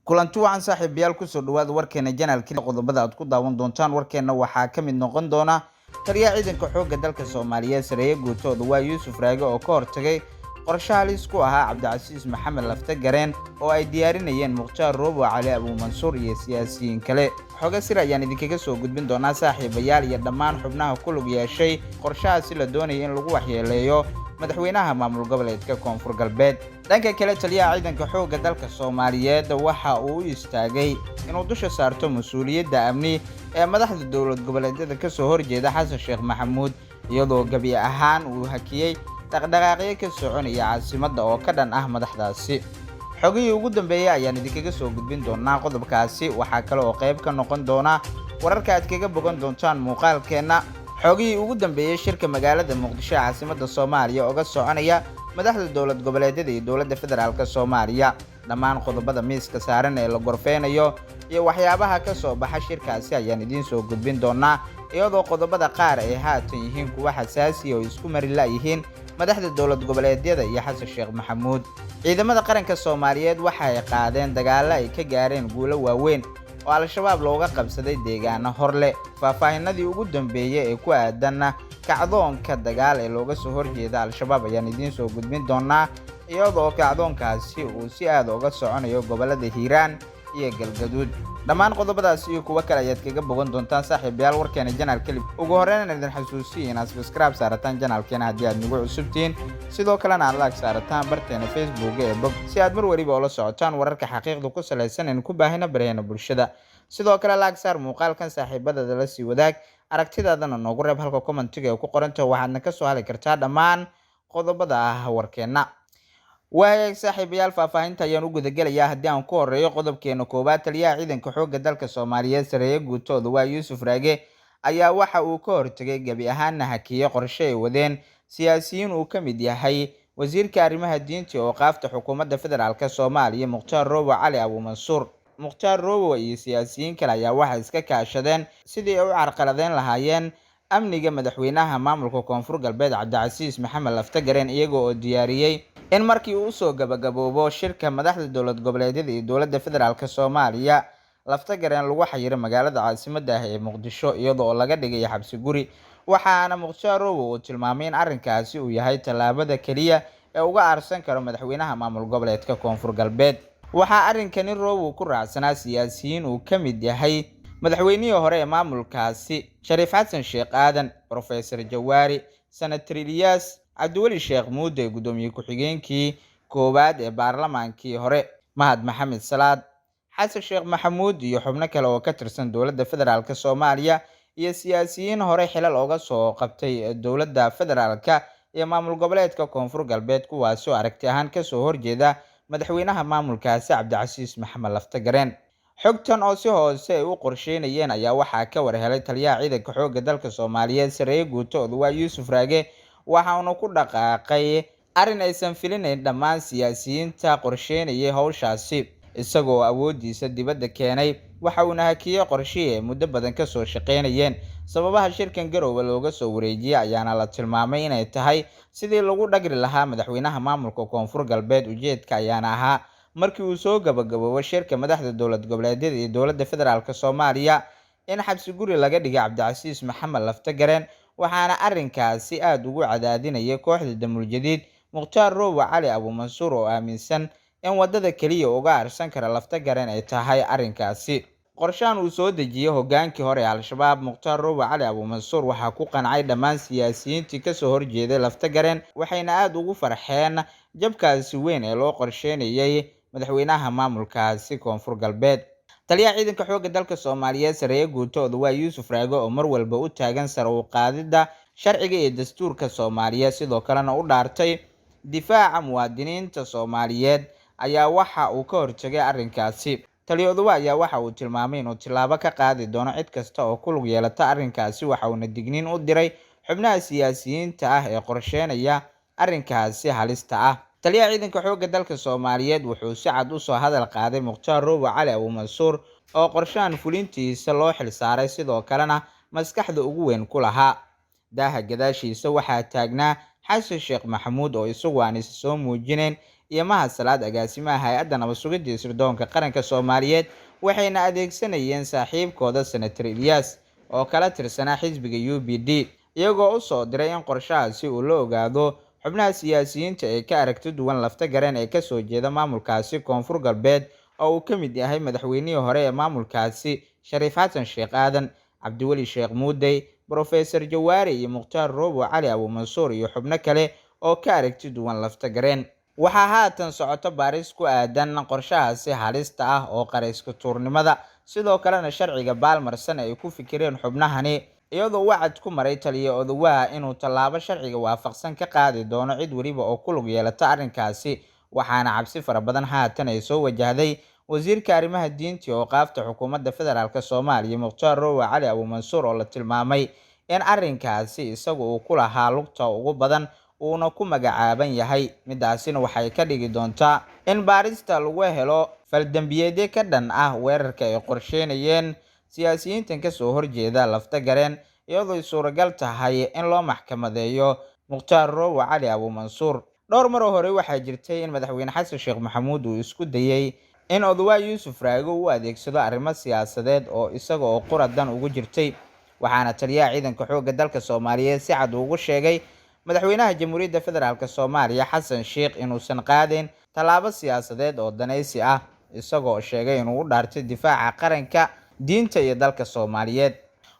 kulanti wacan saaxiibayaal ku soo dhawaad warkeena janaalkii qodobada aad ku daawan doontaan warkeena waxaa ka mid noqon doona taliya ciidanka xoogga dalka Soomaaliyeed sareeyo guutooda waa Yuusuf Raage oo ka hortagay qorshe halis ku ahaa Cabdicasiis Maxamed Laftagareen oo ay diyaarinayeen Mukhtaar Roobo Cali Abu Mansuur iyo siyaasiyiin kale xoga sir ayaan idinkaga soo gudbin doonaa saaxiibayaal iyo dhammaan xubnaha ku lug yeeshay qorshahaasi la doonayay in lagu waxyeeleeyo madaxweynaha maamul goboleedka Koonfur Galbeed dhanka kale taliyaha ciidanka xoogga dalka Soomaaliyeed waxa uu istaagay inuu dusha saarto mas'uuliyadda amni ee madaxda dowlad goboleedyada ka soo horjeeda Xasan Sheekh Maxamuud iyadoo gabi ahaan uu hakiyay dhaqdhaqaaqyo ka soconaya caasimadda oo ka dhan ah madaxdaasi xogihii ugu dambeeyay ayaan idinkaga soo gudbin doonaa qodobkaasi waxaa kale oo qayb ka noqon doona wararka aad kaga bogan doontaan muuqaalkeena xogihii ugu dambeeyay shirka magaalada Muqdisho caasimadda Soomaaliya oo ka soconaya madaxda dowlad goboleedyada iyo dowladda federaalka Soomaaliya dhammaan qodobada miiska saaran ee la gorfeynayo iyo waxyaabaha ka soo baxa shirkaasi ayaan idin soo gudbin doonaa iyadoo qodobada qaar ay haatan yihiin kuwa xasaasi oo isku mari la yihiin madaxda dowlad goboleedyada iyo Xasan Sheekh Maxamuud ciidamada qaranka Soomaaliyeed waxa ay qaadeen dagaalo ay ka gaareen guulo waaweyn oo al-shabaab looga qabsaday deegaano horle faahfaahinadii ugu dambeeyay ee ku aadan kacdoonka dagaal ee looga soo horjeeda al-shabaab ayaan idin soo gudbin doonaa iyadoo kacdoonkaasi uu si aad uga soconayo gobolada Hiiraan iyo Galgaduud dhammaan qodobadaas iyo kuwa kale ayaad kaga bogan doontaan saaxiibayaal warkeena janaalka ugu horreyn idin xasuusiyo inaad subscribe saarataan janaalkeena haddii aad nagu cusubtiin sidoo kalena aad like saarataan barteena Facebook ee bog si aad mar waliba ula socotaan wararka xaqiiqda ku saleysan ee ku baahina baraheena bulshada sidoo kale like saar muuqaalkan saaxiibadada la sii wadaag aragtidaadana noogu reeb halka commentiga ee ku qoranta waxaadna ka soo heli kartaa dhammaan qodobada warkeena waayay saaxiibayaal faahfaahinta ayaan u gudagalayaa haddii aan ku horeeyo qodobkeena koobaad taliyaha ciidanka xoogga dalka Soomaaliyeed sareeyo guutooda waa Yuusuf Raage ayaa waxa uu ka hortagay gabi ahaan hakiyay qorshe ay wadeen siyaasiyiin uu ka mid yahay wasiirka arrimaha diinta oo qaafta xukuumadda federaalka Soomaaliya Mukhtaar Roobo Cali Abu Mansuur Mukhtaar Roobo iyo siyaasiyiin kale ayaa waxa iska kaashadeen sidii ay u carqaladeyn lahaayeen amniga madaxweynaha maamulka Koonfur Galbeed Cabdicasiis Maxamed Laftagareen iyagoo oo diyaariyay in markii uu soo gabagaboobo shirka madaxda dowlad goboleedyada iyo dowladda federaalka Soomaaliya Laftagareen lagu xayiro magaalada caasimadda ah ee Muqdisho iyadoo laga dhigay xabsi guri waxaana Mukhtaar Roobo uu tilmaamay in arrinkaasi uu yahay tallaabada kaliya ee uga aarsan karo madaxweynaha maamul goboleedka Koonfur Galbeed waxa arrinkani Roobo ku raacsanaa siyaasiyiin uu ka mid yahay madaxweynihii hore ee maamulkaasi Shariif Xasan Sheekh Aadan Professor Jawaari Senator Ilyas Cabdiweli Sheekh Muude gudoomiye ku-xigeenkii koowaad ee baarlamaankii hore Mahad Maxamed Salaad Xasan Sheekh Maxamuud iyo xubno kale oo ka tirsan dowladda federaalka Soomaaliya iyo siyaasiyiin hore xilal uga soo qabtay dowladda federaalka iyo maamul goboleedka Koonfur Galbeed kuwaas oo aragti ahaan ka soo horjeeda madaxweynaha maamulkaasi Cabdicasiis Maxamed Laftagareen xogtan oo si hoose ay u qorsheynayeen ayaa waxaa ka warhelay taliyaha ciidanka xoogga dalka Soomaaliyeed sareeyo guutooda waa Yuusuf Raage waxaanu ku dhaqaaqay arrin aysan filinayn dhammaan siyaasiyiinta qorsheynayay hawshaasi isagoo awoodiisa dibadda keenay waxa uu hakiyay qorshihii ay muddo badan ka soo shaqeynayeen sababaha shirkan Garowe looga soo wareejiyay ayaana la tilmaamay inay tahay sidii lagu dhagri lahaa madaxweynaha maamulka Koonfur Galbeed ujeedka ayaana ahaa markii uu soo gabagaboobo shirka madaxda dowlad goboleedyada iyo dowladda federaalka Soomaaliya in xabsi guri laga dhigay Cabdicasiis Maxamed Laftagareen waxaana arrinkaasi aad ugu cadaadinayay kooxda Damul Jadiid Mukhtaar Roobo Cali Abu Mansuur oo aaminsan in wadada kaliya uga aarsan kara Laftagareen ay tahay arrinkaasi qorshahan uu soo dejiyay hogaankii hore al-shabaab Mukhtaar Roobo Cali Abu Mansuur waxa ku qancay dhammaan siyaasiyiintii ka soo horjeeday Laftagareen waxayna aad ugu farxeen jabkaasi weyn ee loo qorsheynayay madaxweynaha maamulkaasi Koonfur Galbeed taliyaha ciidanka xoogga dalka Soomaaliyeed sareeyo guutooda waa Yuusuf Raage oo mar walba u taagan sare u qaadida sharciga iyo dastuurka Soomaaliya sidoo kalena u dhaartay difaaca muwaadiniinta Soomaaliyeed ayaa waxa uu ka hortagay arrinkaasi taliyadu ayaa waxa uu tilmaamay inuu tilaabo ka qaadi doono cid kasta oo ku lug yeelata arrinkaasi waxa uu digniin u diray xubnaha siyaasiyiinta ah ee qorsheynaya arrinkaasi halista ah taliyaha ciidanka xoogga dalka Soomaaliyeed wuxuu si cad u soo hadal qaaday Mukhtaar Roobo Cali Abu Mansuur oo qorshahan fulintiisa loo xil saaray sidoo kalena maskaxda ugu weyn ku lahaa daaha gadaashiisa waxaa taagnaa Xasan Sheekh Maxamuud oo isagu aan soo muujineen iyo Mahad Salaad agaasimaha hay'adda nabad sugidda iyo sirdoonka qaranka Soomaaliyeed waxayna adeegsanayeen saaxiibkooda Senator Ilyas oo kala tirsanaa xisbiga UPD iyagoo u soo diray in qorshahaasi uu la ogaado xubnaha siyaasiyiinta ee ka aragti duwan laftagareen ee ka soo jeeda maamulkaasi Koonfur Galbeed oo uu ka mid yahay madaxweynihii hore ee maamulkaasi Shariif Xasan Sheekh Aadan, Cabdiweli Sheekh Muudey, Professor Jawaari iyo Mukhtaar Roobo Cali Abu Mansuur iyo xubno kale oo ka aragti duwan laftagareen. Waxaa haatan socota baaris ku aadan qorshahaasi halista ah oo qarayska tuurnimada sidoo kalena sharciga baalmarsan ay ku fikireen xubnahani iyadoo wacad ku maray taliye Odawaha inuu tallaabo sharciga waafaqsan ka qaadi doono cid waliba oo ku lug yeelata arrinkaasi. Waxaana cabsi fara badan haatan ay soo wajahday wasiirka arrimaha diinta oo qaafta xukuumadda federaalka Soomaaliya Mukhtaar Roobo Cali Abu Mansuur oo la tilmaamay in arrinkaasi isagu uu ku lahaa lugta ugu badan uuna ku magacaaban yahay. Midaasina waxay ka dhigi doontaa in baarista lagu helo faldambiyeedyo ka dhan ah weerarka ay qorsheynayeen siyaasiyiintan ka soo horjeeda laftagareen iyadoo ay suuragal tahay in loo maxkamadeeyo Mukhtaar Roobo Cali Abu Mansuur. dhowr mar hore waxaa jirtay in madaxweyne Xasan Sheekh Maxamuud uu isku dayay in Odawaha Yuusuf Raage uu adeegsado arrimo siyaasadeed oo isaga oo quradan ugu jirtay. waxaana taliyaha ciidanka xoogga dalka Soomaaliyeed si cad ugu sheegay madaxweynaha Jamhuuriyadda Federaalka Soomaaliya Xasan Sheekh inuusan qaadin tallaabo siyaasadeed oo danaysi ah isagoo sheegay inuu u dhaartay difaaca qaranka, diinta iyo dalka Soomaaliyeed.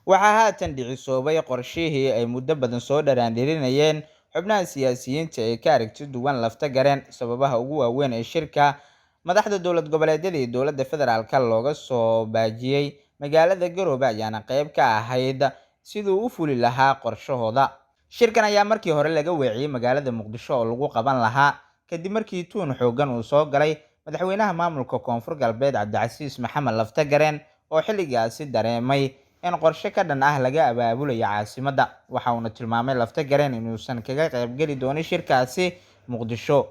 waxaa haatan dhicisoobay qorshihii ay muddo badan soo dharaandhirinayeen xubnaha siyaasiyiinta ee ka aragti duwan laftagareen. sababaha ugu waaweyn ee shirka madaxda dowlad goboleedyada iyo dowladda federaalka looga soo baajiyay magaalada Garowe ayaana qayb ka ahayd siduu u fuli lahaa qorshahooda. shirkan ayaa markii hore laga weeciyay magaalada Muqdisho oo lagu qaban lahaa kadib markii tuun xoogan uu soo galay madaxweynaha maamulka Koonfur Galbeed Cabdicasiis Maxamed Laftagareen oo xilligaasi dareemay in qorshe ka dhan ah laga abaabulayo caasimadda. waxa uuna tilmaamay Laftagareen inuusan kaga qaybgeli doonin shirkaasi Muqdisho.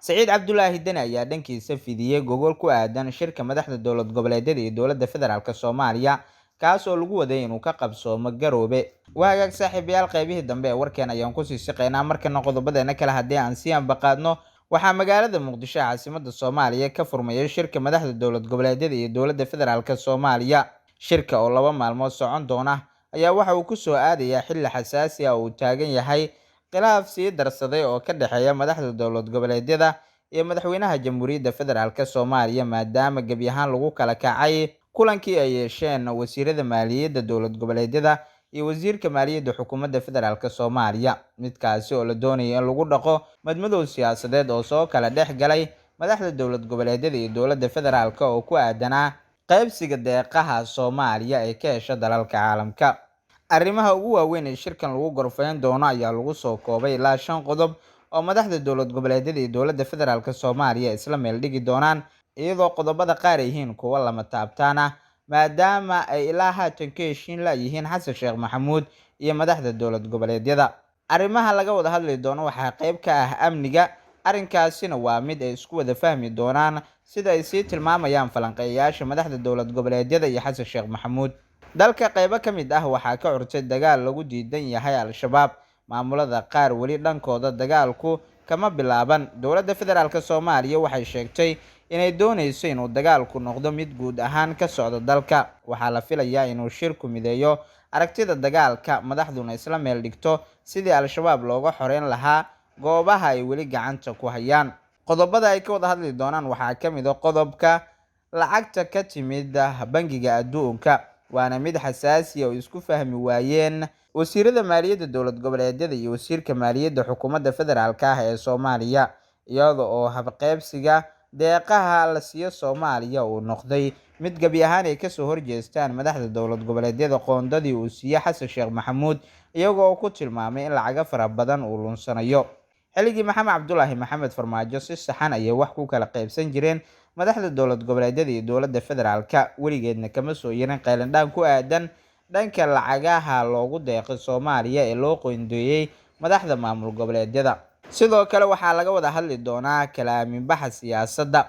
Saciid Cabdulaahi Deni ayaa dhankiisa fidiyay gogol ku aadan shirka madaxda dowlad goboleedyada iyo dowladda federaalka Soomaaliya kaas oo lagu waday inuu ka qabsoomo Garowe. waagaag saaxiibayaal, qaybihii dambe ee warkeen ayaan ku sii siqeynaa markana qodobadeena kale haddii aan sii anbaqaadno. waxaa magaalada Muqdisho caasimadda Soomaaliya ka furmayay shirka madaxda dowlad goboleedyada iyo dowladda federaalka Soomaaliya. shirka oo 2 maalmood socon doona ayaa waxa uu ku soo aadayaa xilli xasaasi ah oo uu taagan yahay khilaaf sii darsaday oo ka dhexeeya madaxda dowlad goboleedyada iyo madaxweynaha Jamhuuriyadda Federaalka Soomaaliya maadaama gebi ahaan lagu kala kacay kulankii ay yeesheen wasiirada maaliyadda dowlad goboleedyada iyo wasiirka maaliyadda xukuumadda federaalka Soomaaliya. midkaasi oo la doonayay in lagu dhaqo madmadow siyaasadeed oo soo kala dhex galay madaxda dowlad goboleedyada iyo dowladda federaalka oo ku aadanaa qaybsiga deeqaha Soomaaliya ee ka hesha dalalka caalamka. arrimaha ugu waaweyn ee shirkan lagu gorfayn doono ayaa lagu soo koobay ilaa 5 qodob oo madaxda dowlad goboleedyada iyo dowladda federaalka Soomaaliya isla meel dhigi doonaan iyadoo qodobada qaar yihiin kuwa lama taabtaan ah maadaama ay ilaa haatan ka heshiin la yihiin Xasan Sheekh Maxamuud iyo madaxda dowlad goboleedyada. arrimaha laga wada hadli doono waxaa qayb ka ah amniga. arrinkaasina waa mid ay isku wada fahmi doonaan sida ay sii tilmaamayaan falanqeeyayaasha madaxda dowlad goboleedyada iyo Xasan Sheekh Maxamuud. dalka qaybo ka mid ah waxaa ka curtay dagaal lagu diidan yahay Al-Shabaab. maamulada qaar weli dhankooda dagaalku kama bilaaban. dowladda federaalka Soomaaliya waxay sheegtay inay doonayso inuu dagaalku noqdo mid guud ahaan ka socda dalka. waxaa la filayaa inuu shirku mideeyo aragtida dagaalka madaxduna isla meel dhigto sidii Al-Shabaab looga xoreyn lahaa goobaha ay weli gacanta ku hayaan. qodobada ay ka wada hadli doonaan waxaa ka mid ah qodobka lacagta ka timid bangiga adduunka. waana mid xasaasi oo isku fahmi waayeen wasiirada maaliyadda dowlad goboleedyada iyo wasiirka maaliyadda xukuumadda federaalka ah ee Soomaaliya iyada oo habqaybsiga deeqaha la siiyo Soomaaliya uu noqday mid gabi ahaan ay ka soo horjeestaan madaxda dowlad goboleedyada qoondadii uu siiyay Xasan Sheekh Maxamuud iyagoo ku tilmaamay in lacaga fara badan uu lunsanayo. xilligii Maxamed Cabdulaahi Maxamed Farmaajo si saxan ayay wax ku kala qaybsan jireen madaxda dowlad goboleedyada iyo dowladda federaalka. weligeedna kama soo yeerin qaylandhaan ku aadan dhanka lacagaha loogu deeqay Soomaaliya ee loo qoondeeyay madaxda maamul goboleedyada. sidoo kale waxaa laga wada hadli doonaa kala aaminbaxa siyaasadda.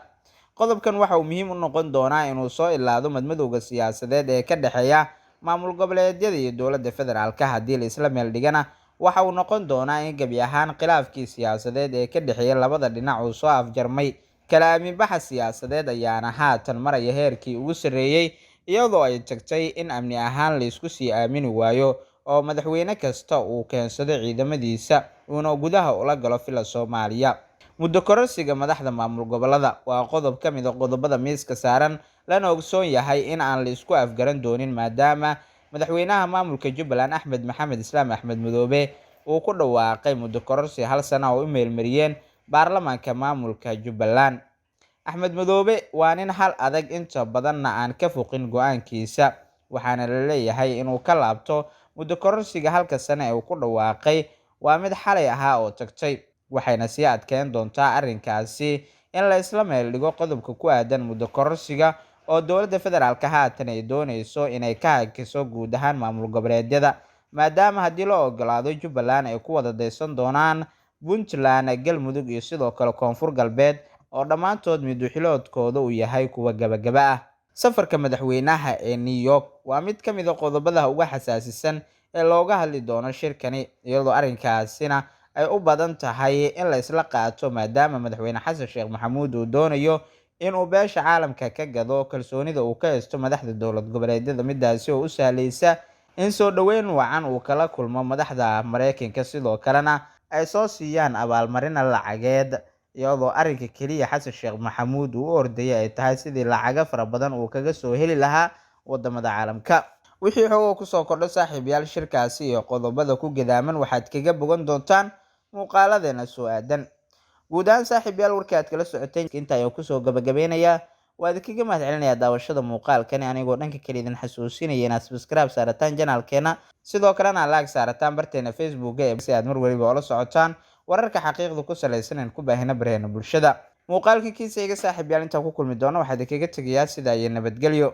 qodobkan waxa uu muhiim u noqon doonaa inuu soo ilaado madmadowga siyaasadeed ee ka dhexeeya maamul goboleedyada iyo dowladda federaalka. haddii la isla meel dhigana waxa uu noqon doonaa in gebi ahaan khilaafkii siyaasadeed ee ka dhexeeya labada dhinac uu soo afjarmay. Kala aaminbaxa siyaasadeed ayaana haatan maraya heerkii ugu sarreeyay, iyadoo ay tagtay in amni ahaan la isku sii aamini waayo oo madaxweyne kasta uu keensado ciidamadiisa uuna gudaha ula galo fila Soomaaliya. Muddo kororsiga madaxda maamul gobollada waa qodob ka mid ah qodobada miiska saaran, lana ogsoon yahay in aan la isku afgaran doonin maadaama madaxweynaha maamulka Jubbaland Axmed Maxamed Islaam Axmed Madoobe uu ku dhawaaqay muddo kororsi 1 sano oo u meelmariyeen baarlamaanka maamulka Jubbaland. Axmed Madoobe waa nin hal adag, inta badanna aan ka foqin go'aankiisa, waxaana la leeyahay inuu ka laabto muddo kororsiga 1 sano ee uu ku dhawaaqay waa mid xalay ahaa oo tagtay, waxayna sii adkeyn doontaa arrinkaasi in la isla meel dhigo qodobka ku aadan muddo kororsiga oo dowladda federaalka haatan ay dooneyso inay ka hakiso guud ahaan maamul goboleedyada, maadaama haddii loo ogolaado Jubbaland ay ku wada daysan doonaan Puntland, Galmudug iyo sidoo kale Koonfur Galbeed oo dhammaantood midwixiloodkooda uu yahay kuwa gabagaba ah. Safarka madaxweynaha ee New York waa mid ka mid ah qodobada ugu xasaasisan ee looga hadli doono shirkani, iyadoo arrinkaasina ay u badan tahay in la isla qaato maadaama madaxweyne Xasan Sheekh Maxamuud uu doonayo in uu beesha caalamka ka gado kalsoonida uu ka haysto madaxda dowlad goboleedyada, midaasi oo u sahlaysa in soo dhaweyn wacan uu kala kulmo madaxda Mareykanka, sidoo kalena ay soo siiyaan abaalmarin lacageed, iyadoo arrinka kaliya Xasan Sheekh Maxamuud uu u ordayay ay tahay sidii lacago fara badan uu kaga soo heli lahaa wadamada caalamka. Wixii xoog ku soo kordho saaxiibayaal shirkaasi iyo qodobada ku gadaaman waxaad kaga bogan doontaan muuqaaladeena soo aadan. Guud ahaan saaxiibayaal warkii aad kala socoteen inta ayuu kusoo gabagabeynayaa. Waa idinkaga mahadcelinayaa daawashada muuqaalkani, anigoo dhanka kale idin xasuusinaya inaad subscribe saarataan channelkeena, sidoo kalena like saarataan barteena Facebook si aad mar waliba ula socotaan wararka xaqiiqda ku saleysan ee ku baahina baraheena bulshada. Muuqaalka kiisa iga saaxiibayaal inta ku kulmi doona waxaad kaga tagayaa sida ay nabadgelyo.